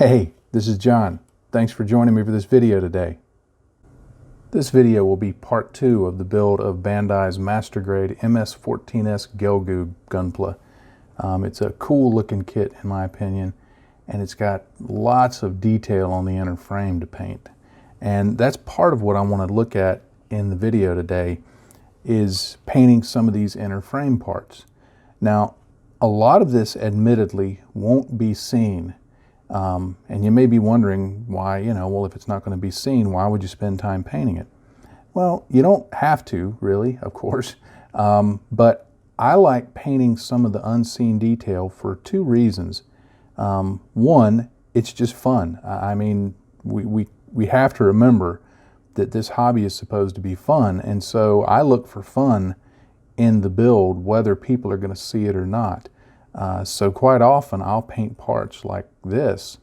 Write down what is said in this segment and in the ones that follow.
Hey, this is John. Thanks for joining me for this video today. This video will be part 2 of the build of Bandai's master grade MS-14S Gelgoog gunpla. It's a cool looking kit in my opinion, and it's got lots of detail on the inner frame to paint. And that's part of what I want to look at in the video today, is painting some of these inner frame parts. Now, a lot of this admittedly won't be seen. And you may be wondering why, well, if it's not going to be seen, why would you spend time painting it? Well, you don't have to, really, of course. But I like painting some of the unseen detail for 2 reasons. One, it's just fun. I mean, we have to remember that this hobby is supposed to be fun. And so I look for fun in the build, whether people are going to see it or not. So quite often I'll paint parts like this.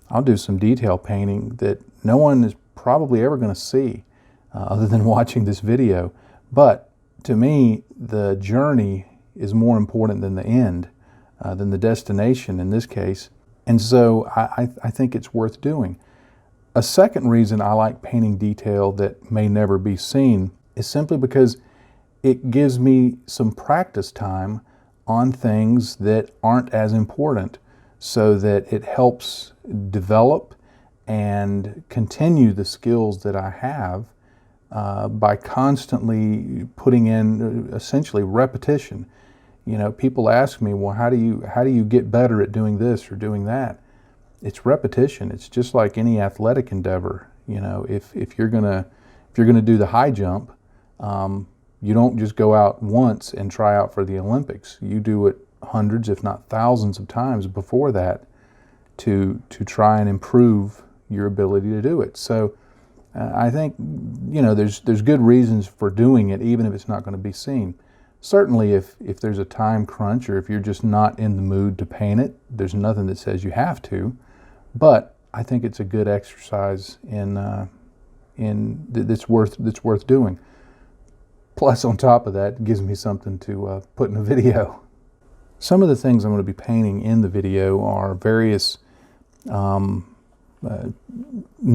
I'll do some detail painting that no one is probably ever going to see other than watching this video. But to me, the journey is more important than the end, than the destination in this case. And so I think it's worth doing. A second reason I like painting detail that may never be seen is simply because it gives me some practice time on things that aren't as important, so that it helps develop and continue the skills that I have by constantly putting in essentially repetition. People ask me, well, how do you get better at doing this or doing that? It's repetition. It's just like any athletic endeavor. If you're gonna do the high jump, you don't just go out once and try out for the Olympics. You do it hundreds, if not thousands of times before that to try and improve your ability to do it. So I think, there's good reasons for doing it, even if it's not going to be seen. Certainly if there's a time crunch, or if you're just not in the mood to paint it, there's nothing that says you have to. But I think it's a good exercise that's worth doing. Plus, on top of that, it gives me something to put in a video. Some of the things I'm going to be painting in the video are various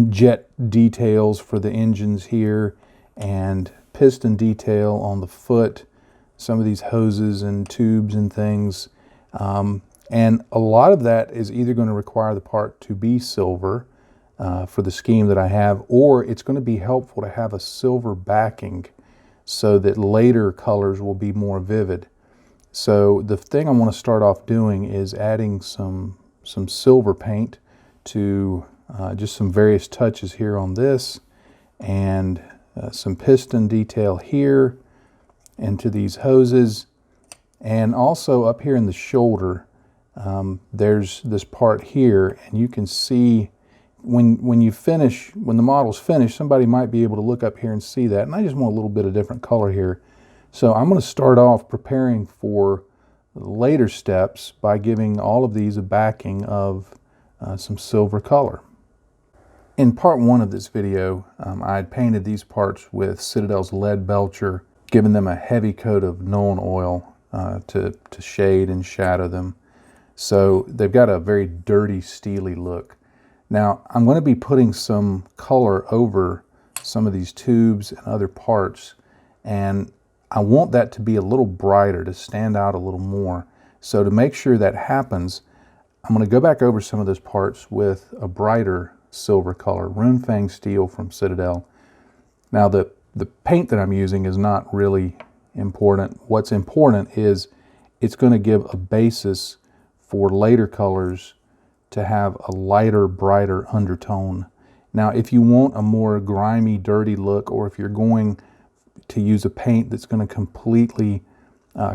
jet details for the engines here, and piston detail on the foot, some of these hoses and tubes and things. And a lot of that is either going to require the part to be silver for the scheme that I have, or it's going to be helpful to have a silver backing so that later colors will be more vivid. So the thing I want to start off doing is adding some silver paint to just some various touches here on this, and some piston detail here, and to these hoses, and also up here in the shoulder. There's this part here, and you can see when the model's finished, somebody might be able to look up here and see that. And I just want a little bit of different color here. So I'm going to start off preparing for later steps by giving all of these a backing of some silver color. In part 1 of this video, I had painted these parts with Citadel's Lead Belcher, giving them a heavy coat of Tonal oil to shade and shadow them. So they've got a very dirty, steely look. Now, I'm going to be putting some color over some of these tubes and other parts, and I want that to be a little brighter, to stand out a little more. So to make sure that happens, I'm going to go back over some of those parts with a brighter silver color, Runefang Steel from Citadel. Now, the paint that I'm using is not really important. What's important is it's going to give a basis for later colors to have a lighter, brighter undertone. Now, if you want a more grimy, dirty look, or if you're going to use a paint that's going to completely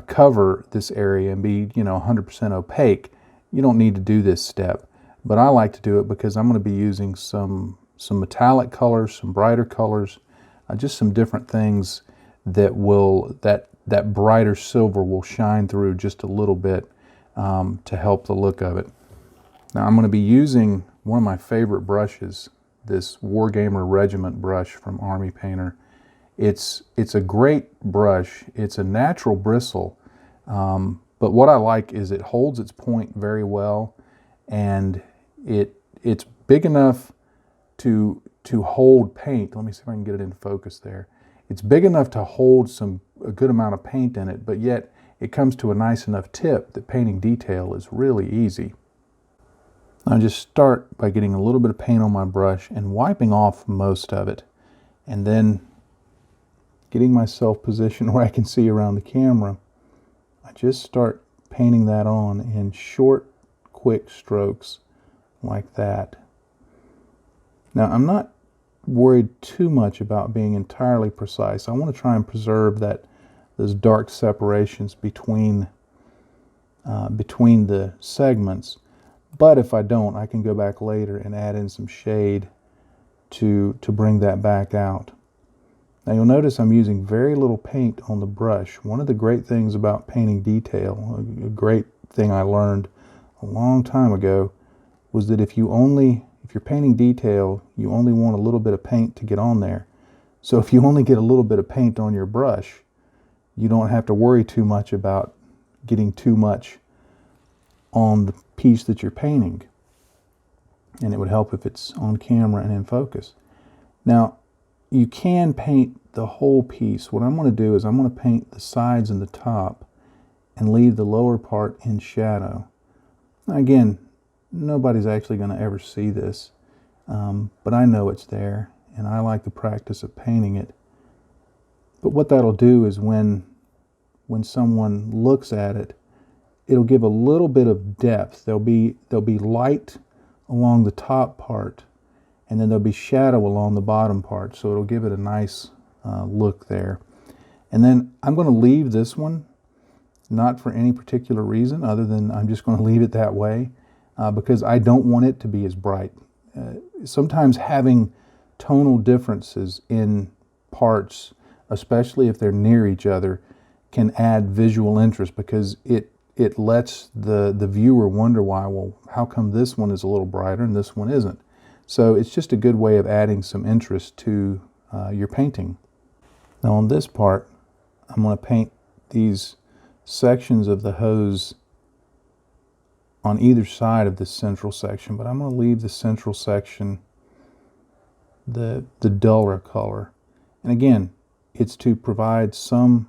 cover this area and be, 100% opaque, you don't need to do this step. But I like to do it because I'm going to be using some metallic colors, some brighter colors, just some different things that will, that brighter silver will shine through just a little bit to help the look of it. Now I'm going to be using one of my favorite brushes, this Wargamer Regiment brush from Army Painter. It's a great brush. It's a natural bristle, but what I like is it holds its point very well, and it it's big enough to hold paint. Let me see if I can get it in focus there. It's big enough to hold a good amount of paint in it, but yet it comes to a nice enough tip that painting detail is really easy. I just start by getting a little bit of paint on my brush and wiping off most of it, and then getting myself positioned where I can see around the camera. I just start painting that on in short, quick strokes like that. Now, I'm not worried too much about being entirely precise. I want to try and preserve those dark separations between the segments. But if I don't, I can go back later and add in some shade to bring that back out. Now you'll notice I'm using very little paint on the brush. One of the great things about painting detail, a great thing I learned a long time ago, was that if you're painting detail, you only want a little bit of paint to get on there. So if you only get a little bit of paint on your brush, you don't have to worry too much about getting too much on the piece that you're painting. And it would help if it's on camera and in focus. Now, you can paint the whole piece. What I'm going to do is I'm going to paint the sides and the top and leave the lower part in shadow. Now, again, nobody's actually going to ever see this, but I know it's there, and I like the practice of painting it. But what that'll do is when someone looks at it, it'll give a little bit of depth. There'll be light along the top part, and then there'll be shadow along the bottom part, so it'll give it a nice look there. And then I'm going to leave this one, not for any particular reason other than I'm just going to leave it that way, because I don't want it to be as bright. Sometimes having tonal differences in parts, especially if they're near each other, can add visual interest, because it lets the viewer wonder why, well, how come this one is a little brighter and this one isn't? So it's just a good way of adding some interest to your painting. Now on this part, I'm going to paint these sections of the hose on either side of this central section, but I'm going to leave the central section the duller color. And again, it's to provide just some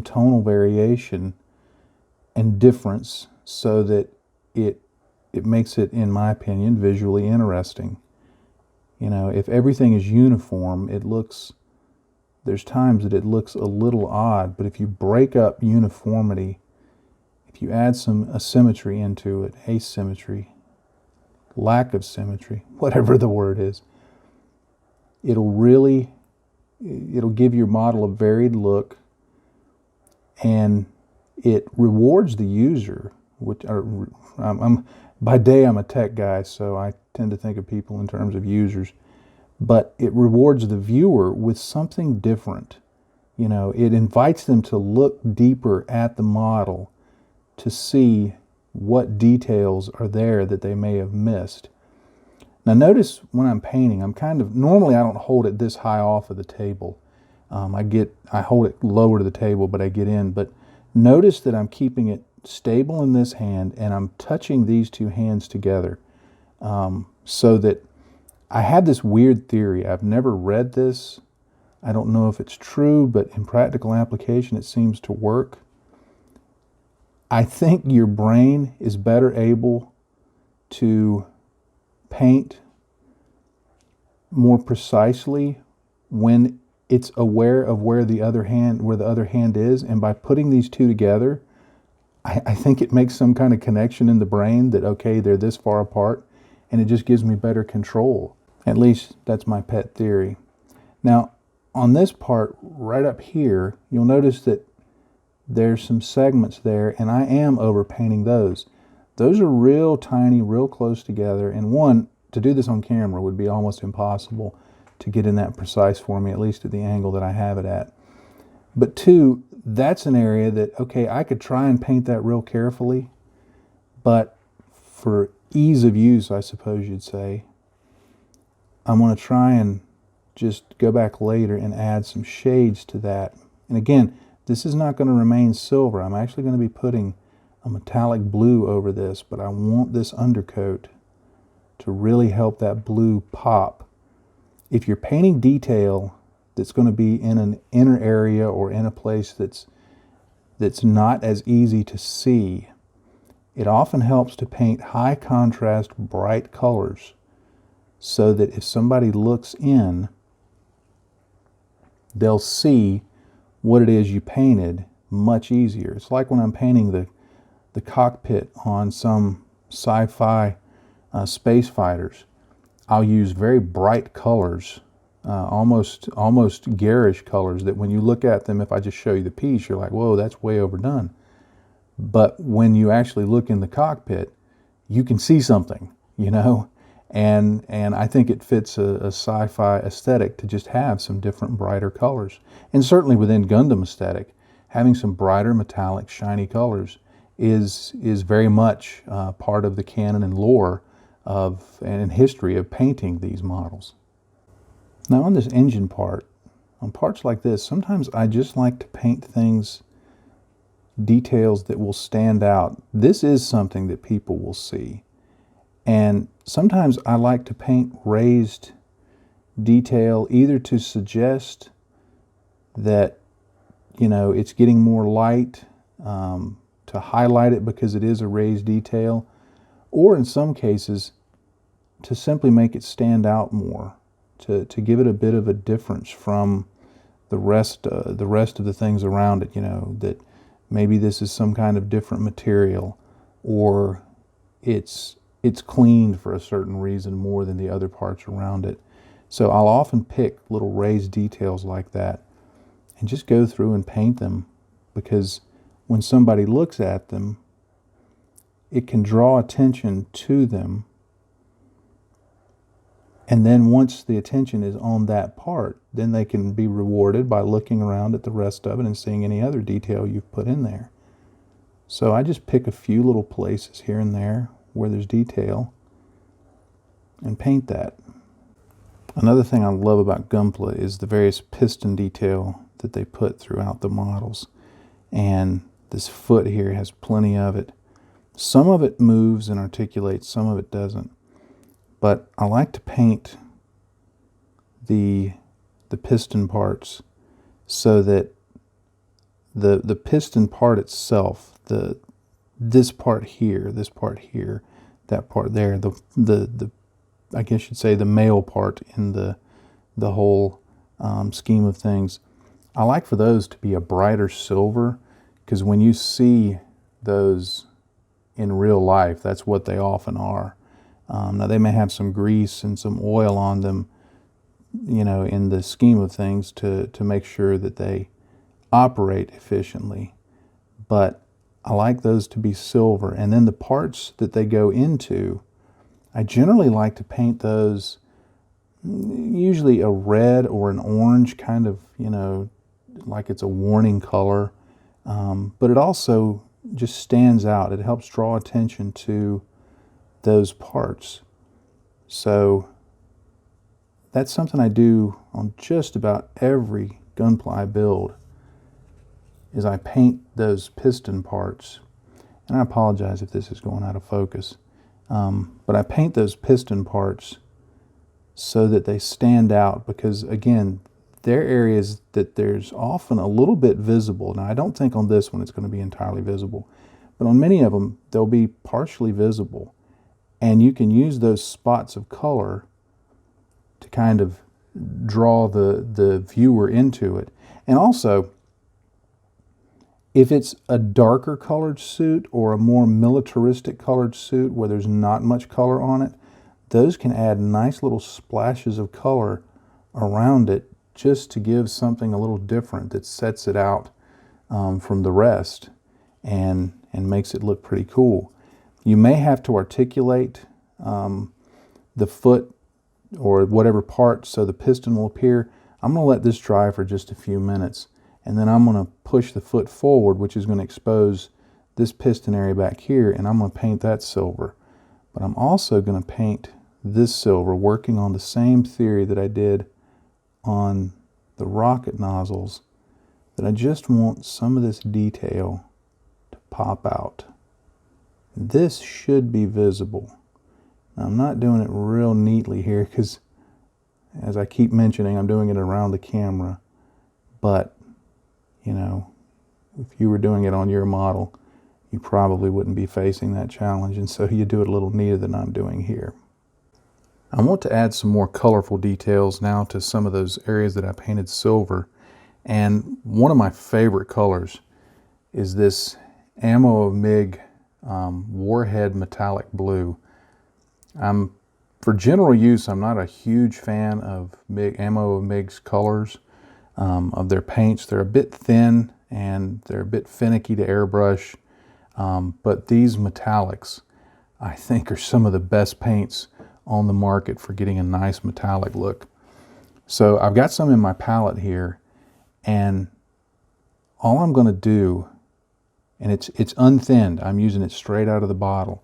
tonal variation and difference, so that it makes it, in my opinion, visually interesting. You know, if everything is uniform, there's times that it looks a little odd, but if you break up uniformity, if you add some asymmetry into it, asymmetry, lack of symmetry, whatever the word is, it'll give your model a varied look, and it rewards the user. By day I'm a tech guy, so I tend to think of people in terms of users, but it rewards the viewer with something different. You know, it invites them to look deeper at the model to see what details are there that they may have missed. Now notice when I'm painting, normally I don't hold it this high off of the table. I hold it lower to the table, but I get in. But notice that I'm keeping it stable in this hand, and I'm touching these two hands together, so that I had this weird theory. I've never read this. I don't know if it's true, but in practical application it seems to work. I think your brain is better able to paint more precisely when it's aware of where the other hand is, and by putting these two together, I think it makes some kind of connection in the brain that, okay, they're this far apart, and it just gives me better control. At least that's my pet theory. Now, on this part right up here, you'll notice that there's some segments there, and I am overpainting those. Those are real tiny, real close together, and one, to do this on camera would be almost impossible to get in that precise for me, at least at the angle that I have it at. But two, that's an area that, okay, I could try and paint that real carefully, but for ease of use, I suppose you'd say, I'm going to try and just go back later and add some shades to that. And again, this is not going to remain silver. I'm actually going to be putting a metallic blue over this, but I want this undercoat to really help that blue pop. If you're painting detail that's going to be in an inner area or in a place that's not as easy to see, it often helps to paint high contrast, bright colors so that if somebody looks in, they'll see what it is you painted much easier. It's like when I'm painting the cockpit on some sci-fi space fighters. I'll use very bright colors, almost garish colors, that when you look at them, if I just show you the piece, you're like, whoa, that's way overdone. But when you actually look in the cockpit, you can see something, you know? And I think it fits a sci-fi aesthetic to just have some different brighter colors. And certainly within Gundam aesthetic, having some brighter, metallic, shiny colors is very much part of the canon and lore of and history of painting these models. Now on this engine part, on parts like this, sometimes I just like to paint things, details that will stand out. This is something that people will see. And sometimes I like to paint raised detail either to suggest that, you know, it's getting more light, to highlight it because it is a raised detail, or in some cases to simply make it stand out more, to give it a bit of a difference from the rest of the things around it, you know, that maybe this is some kind of different material, or it's cleaned for a certain reason more than the other parts around it. So I'll often pick little raised details like that and just go through and paint them, because when somebody looks at them, it can draw attention to them. And then once the attention is on that part, then they can be rewarded by looking around at the rest of it and seeing any other detail you've put in there. So I just pick a few little places here and there where there's detail and paint that. Another thing I love about Gunpla is the various piston detail that they put throughout the models. And this foot here has plenty of it. Some of it moves and articulates, some of it doesn't. But I like to paint the piston parts so that the piston part itself, this part here, that part there, the I guess you'd say the male part in the whole scheme of things, I like for those to be a brighter silver, because when you see those in real life, that's what they often are. Now they may have some grease and some oil on them, you know, in the scheme of things to make sure that they operate efficiently. But I like those to be silver. And then the parts that they go into, I generally like to paint those usually a red or an orange, kind of, you know, like it's a warning color. But it also just stands out. It helps draw attention to those parts. So that's something I do on just about every Gunpla I build, is I paint those piston parts. And I apologize if this is going out of focus. But I paint those piston parts so that they stand out, because again, they're areas that there's often a little bit visible. Now I don't think on this one it's going to be entirely visible, but on many of them they'll be partially visible. And you can use those spots of color to kind of draw the viewer into it. And also, if it's a darker colored suit or a more militaristic colored suit where there's not much color on it, those can add nice little splashes of color around it just to give something a little different that sets it out from the rest and makes it look pretty cool. You may have to articulate the foot or whatever part so the piston will appear. I'm going to let this dry for just a few minutes, and then I'm going to push the foot forward, which is going to expose this piston area back here, and I'm going to paint that silver. But I'm also going to paint this silver, working on the same theory that I did on the rocket nozzles, that I just want some of this detail to pop out. This should be visible. Now, I'm not doing it real neatly here because, as I keep mentioning, I'm doing it around the camera. But, you know, if you were doing it on your model, you probably wouldn't be facing that challenge. And so you do it a little neater than I'm doing here. I want to add some more colorful details now to some of those areas that I painted silver. And one of my favorite colors is this Ammo of MiG Warhead Metallic Blue. For general use, I'm not a huge fan of Ammo of MiG's colors, of their paints. They're a bit thin and they're a bit finicky to airbrush. But these metallics, I think, are some of the best paints on the market for getting a nice metallic look. So I've got some in my palette here, and all I'm going to do, and it's unthinned, I'm using it straight out of the bottle.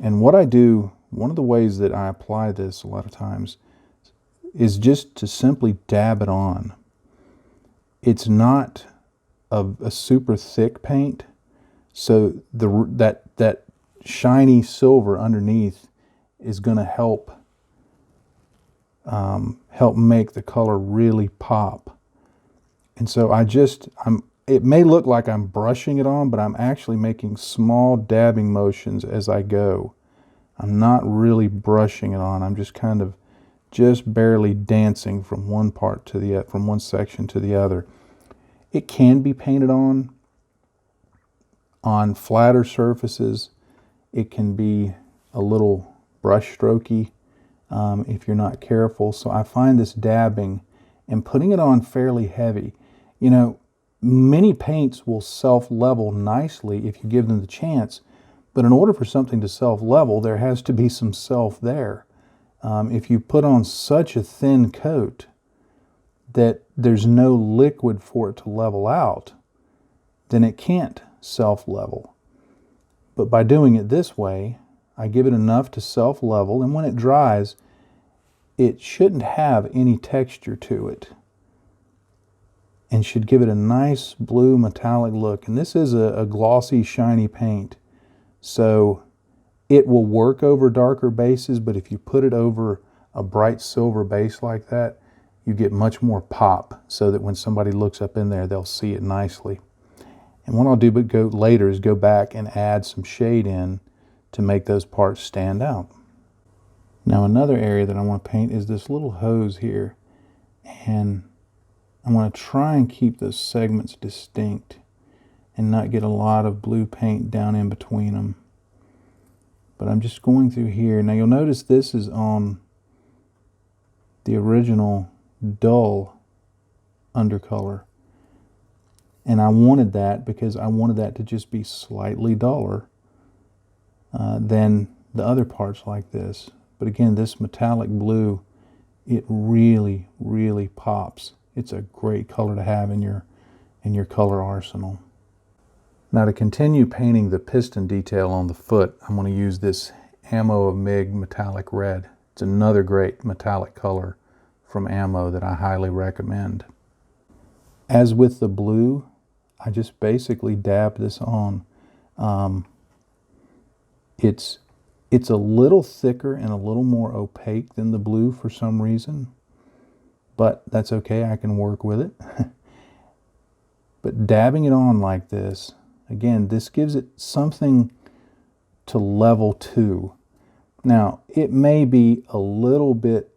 And what I do, one of the ways that I apply this a lot of times is just to simply dab it on. It's not a super thick paint, so that shiny silver underneath is going to help make the color really pop. And so it may look like I'm brushing it on, but I'm actually making small dabbing motions as I go. I'm not really brushing it on. I'm just kind of barely dancing from one part to from one section to the other. It can be painted on flatter surfaces. It can be a little brush strokey if you're not careful. So I find this dabbing and putting it on fairly heavy. You know, many paints will self-level nicely if you give them the chance, but in order for something to self-level, there has to be some self there. If you put on such a thin coat that there's no liquid for it to level out, then it can't self-level. But by doing it this way, I give it enough to self-level, and when it dries, it shouldn't have any texture to it and should give it a nice blue metallic look. And this is a glossy, shiny paint, so it will work over darker bases, but if you put it over a bright silver base like that, you get much more pop, so that when somebody looks up in there, they'll see it nicely. And what I'll do later is go back and add some shade in to make those parts stand out. Now, another area that I want to paint is this little hose here. And I want to try and keep those segments distinct and not get a lot of blue paint down in between them. But I'm just going through here. Now, you'll notice this is on the original dull undercolor. And I wanted that because I wanted that to just be slightly duller than the other parts like this. But again, this metallic blue, it really, really pops. It's a great color to have in your color arsenal. Now, to continue painting the piston detail on the foot, I'm going to use this Ammo of MiG Metallic Red. It's another great metallic color from Ammo that I highly recommend. As with the blue, I just basically dab this on. It's a little thicker and a little more opaque than the blue for some reason, but that's okay, I can work with it. But dabbing it on like this, again, this gives it something to level to. Now, it may be a little bit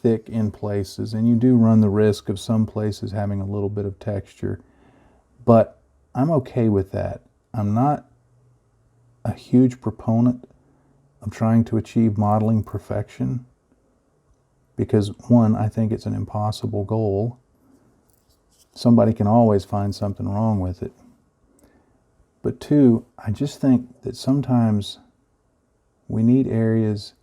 thick in places, and you do run the risk of some places having a little bit of texture, but I'm okay with that. I'm not a huge proponent of trying to achieve modeling perfection because, one, I think it's an impossible goal. Somebody can always find something wrong with it. But two, I just think that sometimes we need areas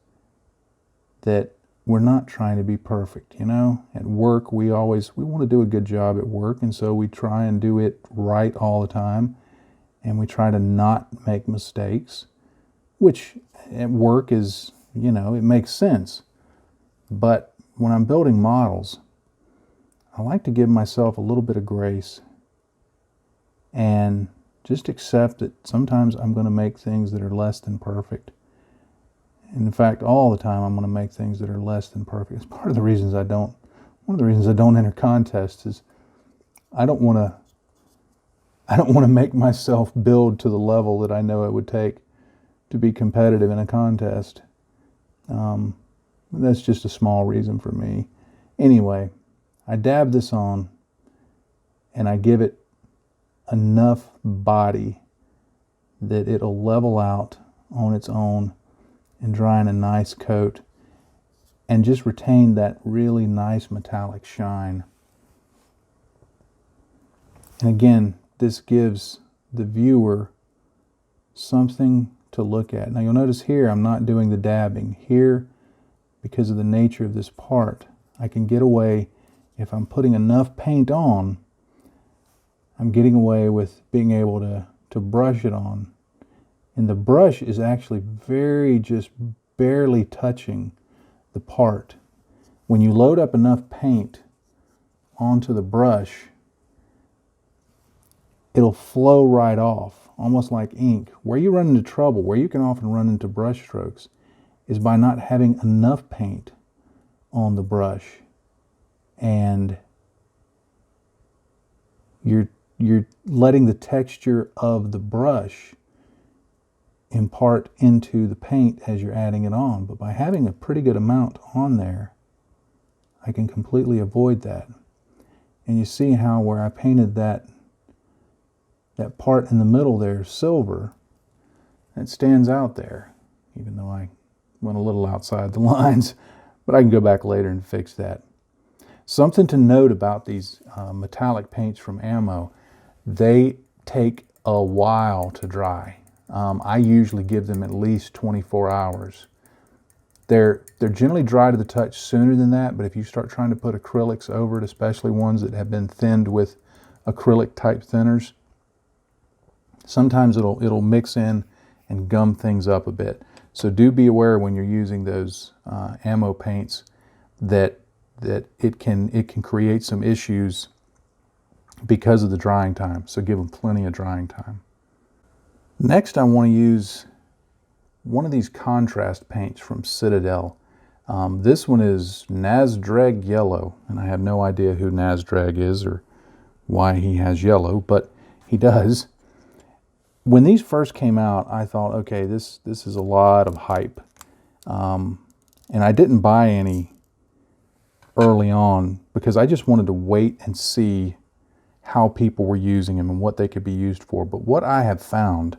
that we're not trying to be perfect. You know, at work, we want to do a good job at work, and so we try and do it right all the time, and we try to not make mistakes, which at work is, you know, it makes sense. But when I'm building models, I like to give myself a little bit of grace and just accept that sometimes I'm going to make things that are less than perfect. In fact, all the time I'm going to make things that are less than perfect. It's part of the reasons one of the reasons I don't enter contests is I don't want to make myself build to the level that I know it would take to be competitive in a contest. That's just a small reason for me. Anyway, I dab this on and I give it enough body that it'll level out on its own and dry in a nice coat and just retain that really nice metallic shine. And again, this gives the viewer something to look at. Now you'll notice here I'm not doing the dabbing. Here, because of the nature of this part, I can get away, if I'm putting enough paint on, I'm getting away with being able to brush it on. And the brush is actually just barely touching the part. When you load up enough paint onto the brush, it'll flow right off, almost like ink. Where you run into trouble, where you can often run into brush strokes, is by not having enough paint on the brush. And you're letting the texture of the brush impart into the paint as you're adding it on. But by having a pretty good amount on there, I can completely avoid that. And you see how where I painted that part in the middle there silver, it stands out there, even though I went a little outside the lines, but I can go back later and fix that. Something to note about these metallic paints from Ammo, they take a while to dry. I usually give them at least 24 hours. They're generally dry to the touch sooner than that, but if you start trying to put acrylics over it, especially ones that have been thinned with acrylic type thinners, sometimes it'll mix in and gum things up a bit. So do be aware when you're using those Ammo paints that it can create some issues because of the drying time. So give them plenty of drying time. Next, I want to use one of these contrast paints from Citadel. This one is Nasdrag Yellow, and I have no idea who Nasdrag is or why he has yellow, but he does. When these first came out, I thought, okay, this is a lot of hype. And I didn't buy any early on because I just wanted to wait and see how people were using them and what they could be used for. But what I have found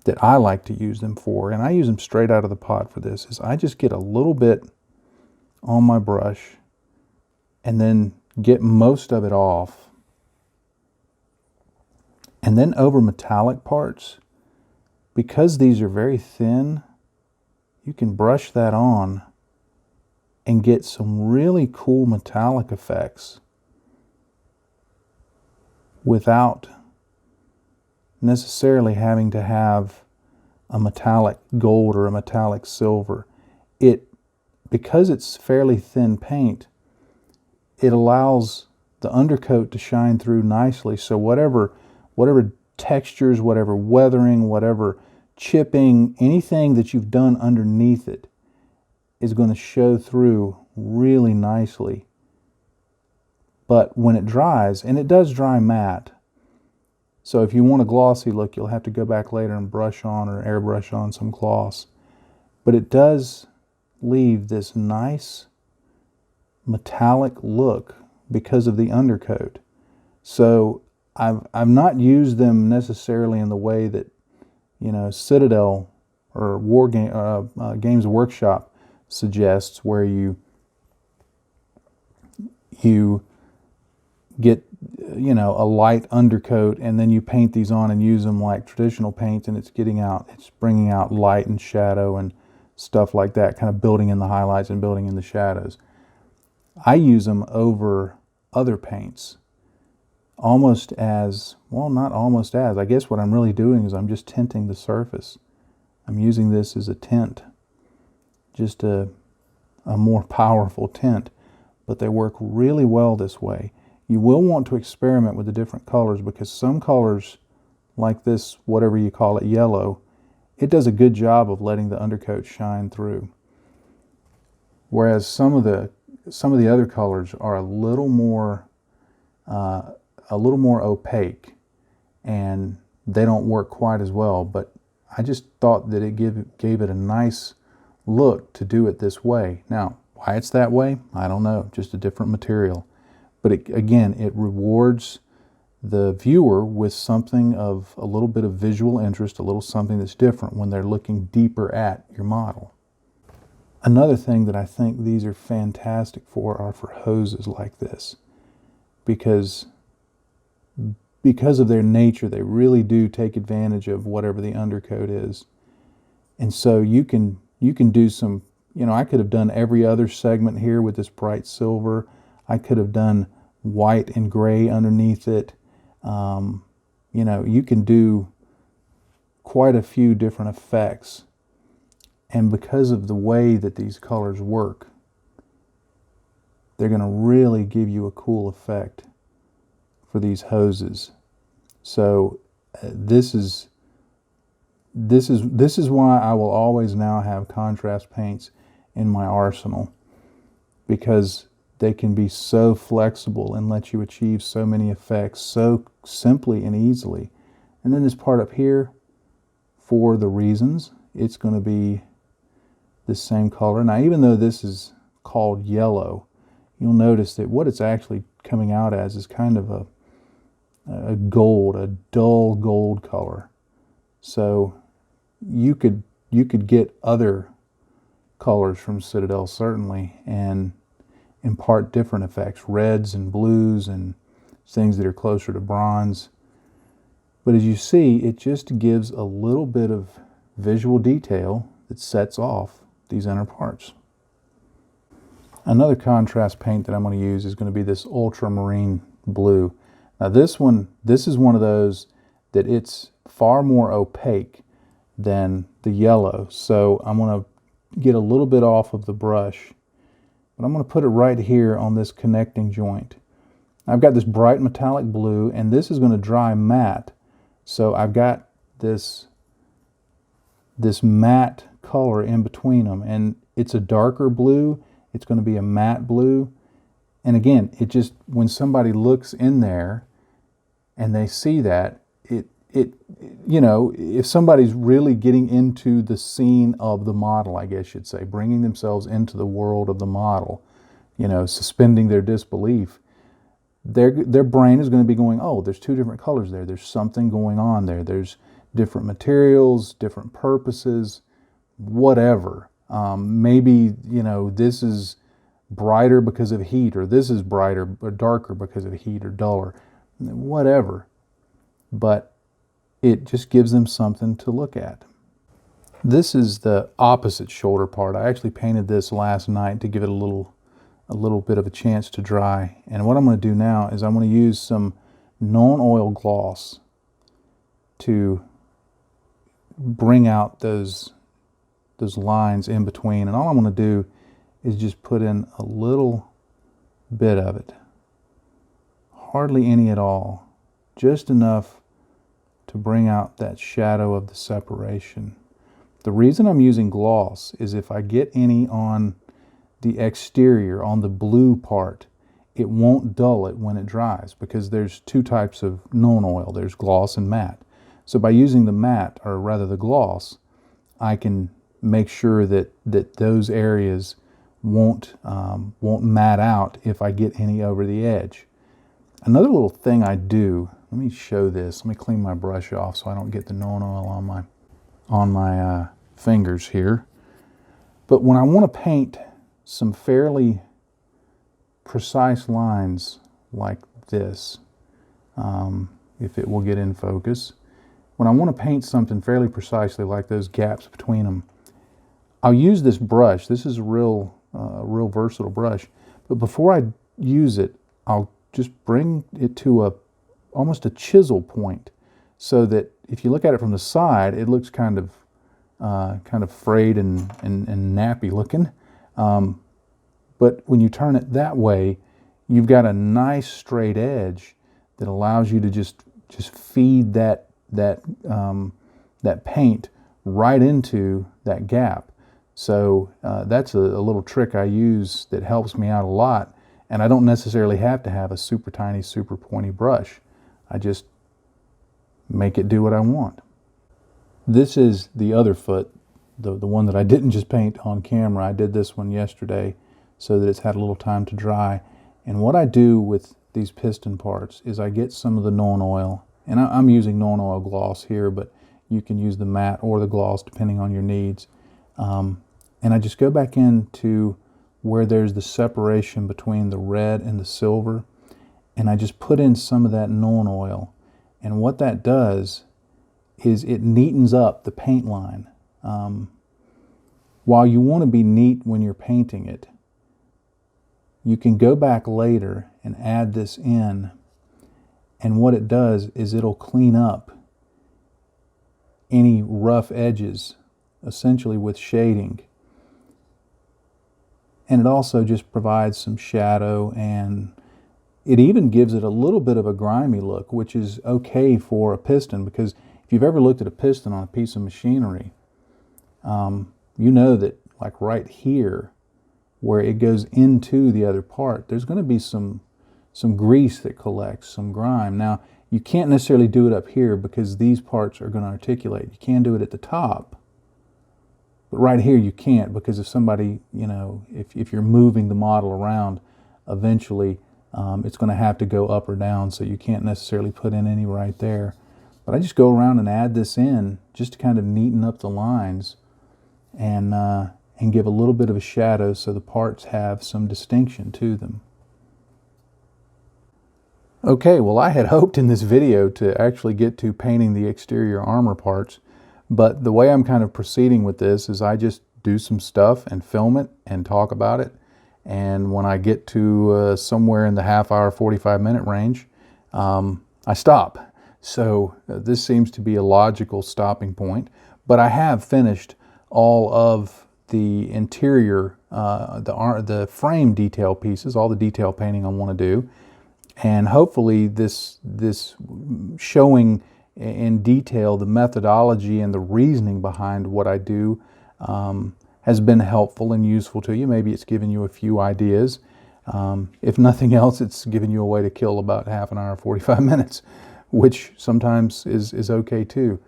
that I like to use them for, and I use them straight out of the pot for this, is I just get a little bit on my brush and then get most of it off. And then over metallic parts, because these are very thin, you can brush that on and get some really cool metallic effects without necessarily having to have a metallic gold or a metallic silver. Because it's fairly thin paint, it allows the undercoat to shine through nicely. So whatever textures, whatever weathering, whatever chipping, anything that you've done underneath it is going to show through really nicely. But when it dries, and it does dry matte, so if you want a glossy look, you'll have to go back later and brush on or airbrush on some gloss. But it does leave this nice metallic look because of the undercoat. So I've not used them necessarily in the way that, you know, Citadel or Games Workshop suggests, where you get, you know, a light undercoat and then you paint these on and use them like traditional paints, and it's bringing out light and shadow and stuff like that, kind of building in the highlights and building in the shadows. I use them over other paints almost as, well, not almost as, I guess what I'm really doing is I'm just tinting the surface. I'm using this as a tint, just a more powerful tint, but they work really well this way. You will want to experiment with the different colors because some colors like this, whatever you call it, yellow, it does a good job of letting the undercoat shine through. Whereas some of the other colors are a little more opaque, and they don't work quite as well. But I just thought that it gave it a nice look to do it this way. Now, why it's that way, I don't know. Just a different material. But again, it rewards the viewer with something of a little bit of visual interest, a little something that's different when they're looking deeper at your model. Another thing that I think these are fantastic for are for hoses like this, because of their nature, they really do take advantage of whatever the undercoat is. And so you can do some, I could have done every other segment here with this bright silver. I could have done white and gray underneath it. You can do quite a few different effects. And because of the way that these colors work, they're going to really give you a cool effect for these hoses. So this is why I will always now have contrast paints in my arsenal, because they can be so flexible and let you achieve so many effects so simply and easily. And then this part up here, for the reasons, it's going to be the same color. Now, even though this is called yellow, you'll notice that what it's actually coming out as is kind of a gold, a dull gold color. So you could get other colors from Citadel, certainly, and impart different effects, reds and blues and things that are closer to bronze. But as you see, it just gives a little bit of visual detail that sets off these inner parts. Another contrast paint that I'm going to use is going to be this ultramarine blue. Now this is one of those that it's far more opaque than the yellow. So I'm going to get a little bit off of the brush, but I'm going to put it right here on this connecting joint. I've got this bright metallic blue, and this is going to dry matte. So I've got this matte color in between them, and it's a darker blue. It's going to be a matte blue. And again, it just, when somebody looks in there and they see that, if somebody's really getting into the scene of the model, I guess you'd say, bringing themselves into the world of the model, suspending their disbelief, their brain is going to be going, oh, there's two different colors there. There's something going on there. There's different materials, different purposes, whatever. Maybe, this is brighter because of heat, or this is brighter or darker because of heat, or duller, whatever. But it just gives them something to look at. This is the opposite shoulder part. I actually painted this last night to give it a little bit of a chance to dry. And what I'm going to do now is I'm going to use some non-oil gloss to bring out those lines in between. And all I'm going to do is just put in a little bit of it. Hardly any at all. Just enough to bring out that shadow of the separation. The reason I'm using gloss is if I get any on the exterior, on the blue part, it won't dull it when it dries, because there's two types of non-oil. There's gloss and matte. So by using the matte, or rather the gloss, I can make sure that those areas won't matte out if I get any over the edge. Another little thing I do, let me show this. Let me clean my brush off so I don't get the non-oil on my fingers here. But when I want to paint some fairly precise lines like this, if it will get in focus, when I want to paint something fairly precisely like those gaps between them, I'll use this brush. This is a real versatile brush. But before I use it, I'll just bring it to almost a chisel point, so that if you look at it from the side, it looks kind of frayed and nappy looking. But when you turn it that way, you've got a nice straight edge that allows you to just feed that that that paint right into that gap. So that's a little trick I use that helps me out a lot, and I don't necessarily have to have a super tiny, super pointy brush. I just make it do what I want. This is the other foot, the one that I didn't just paint on camera. I did this one yesterday so that it's had a little time to dry. And what I do with these piston parts is I get some of the non-oil, and I'm using non-oil gloss here, but you can use the matte or the gloss depending on your needs. And I just go back into where there's the separation between the red and the silver, and I just put in some of that non-oil. And what that does is it neatens up the paint line. While you want to be neat when you're painting it, you can go back later and add this in, and what it does is it'll clean up any rough edges, essentially with shading. And it also just provides some shadow, and it even gives it a little bit of a grimy look, which is okay for a piston, because if you've ever looked at a piston on a piece of machinery, you know that like right here where it goes into the other part, there's going to be some grease that collects, some grime. Now, you can't necessarily do it up here because these parts are going to articulate. You can do it at the top, but right here you can't, because if somebody, you know, if you're moving the model around, eventually it's going to have to go up or down, so you can't necessarily put in any right there. But I just go around and add this in just to kind of neaten up the lines and give a little bit of a shadow so the parts have some distinction to them. Okay, well, I had hoped in this video to actually get to painting the exterior armor parts, but the way I'm kind of proceeding with this is I just do some stuff and film it and talk about it, and when I get to somewhere in the half-hour, 45-minute range, I stop. So this seems to be a logical stopping point, but I have finished all of the interior, the frame detail pieces, all the detail painting I want to do, and hopefully this showing in detail the methodology and the reasoning behind what I do has been helpful and useful to you. Maybe it's given you a few ideas. If nothing else, it's given you a way to kill about half an hour, 45 minutes, which sometimes is okay too.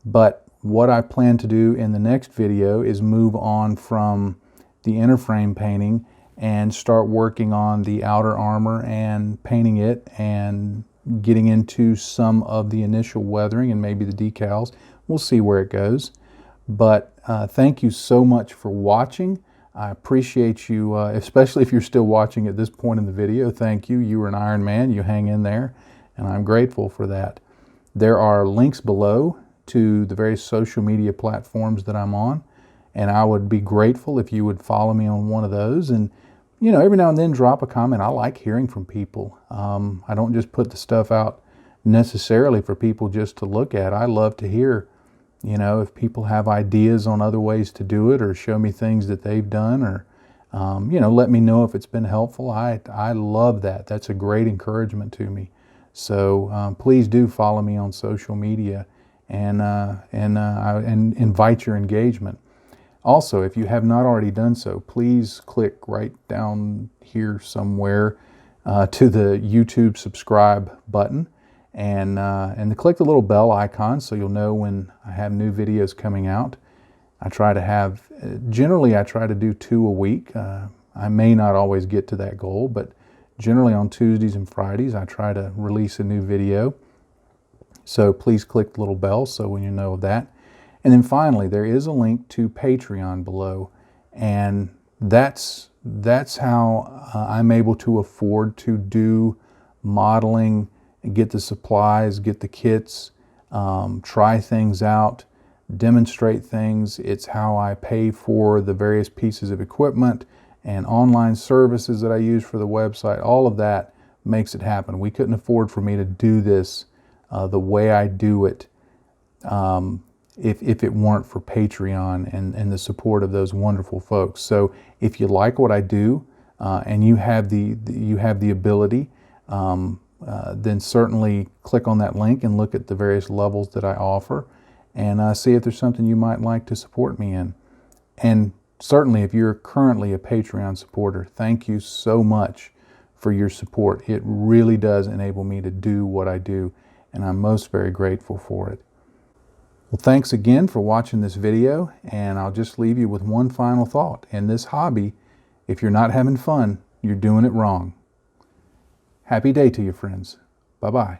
But what I plan to do in the next video is move on from the inner frame painting and start working on the outer armor and painting it and getting into some of the initial weathering and maybe the decals. We'll see where it goes. But thank you so much for watching. I appreciate you, especially if you're still watching at this point in the video. Thank you. You are an Iron Man. You hang in there, and I'm grateful for that. There are links below to the various social media platforms that I'm on, and I would be grateful if you would follow me on one of those, and you know, every now and then drop a comment. I like hearing from people. I don't just put the stuff out necessarily for people just to look at. I love to hear, you know, if people have ideas on other ways to do it, or show me things that they've done, or you know, let me know if it's been helpful. I love that. That's a great encouragement to me. So please do follow me on social media, and invite your engagement. Also, if you have not already done so, please click right down here somewhere to the YouTube subscribe button, and click the little bell icon so you'll know when I have new videos coming out. I try to have, generally I try to do 2 a week. I may not always get to that goal, but generally on Tuesdays and Fridays I try to release a new video. So please click the little bell so when you know of that. And then finally, there is a link to Patreon below, and that's how I'm able to afford to do modeling, get the supplies, get the kits, try things out, demonstrate things. It's how I pay for the various pieces of equipment and online services that I use for the website. All of that makes it happen. We couldn't afford for me to do this the way I do it if it weren't for Patreon and the support of those wonderful folks. So if you like what I do and you have the ability, then certainly click on that link and look at the various levels that I offer, and see if there's something you might like to support me in. And certainly if you're currently a Patreon supporter, thank you so much for your support. It really does enable me to do what I do, and I'm most very grateful for it. Well, thanks again for watching this video, and I'll just leave you with one final thought. In this hobby, if you're not having fun, you're doing it wrong. Happy day to you, friends. Bye-bye.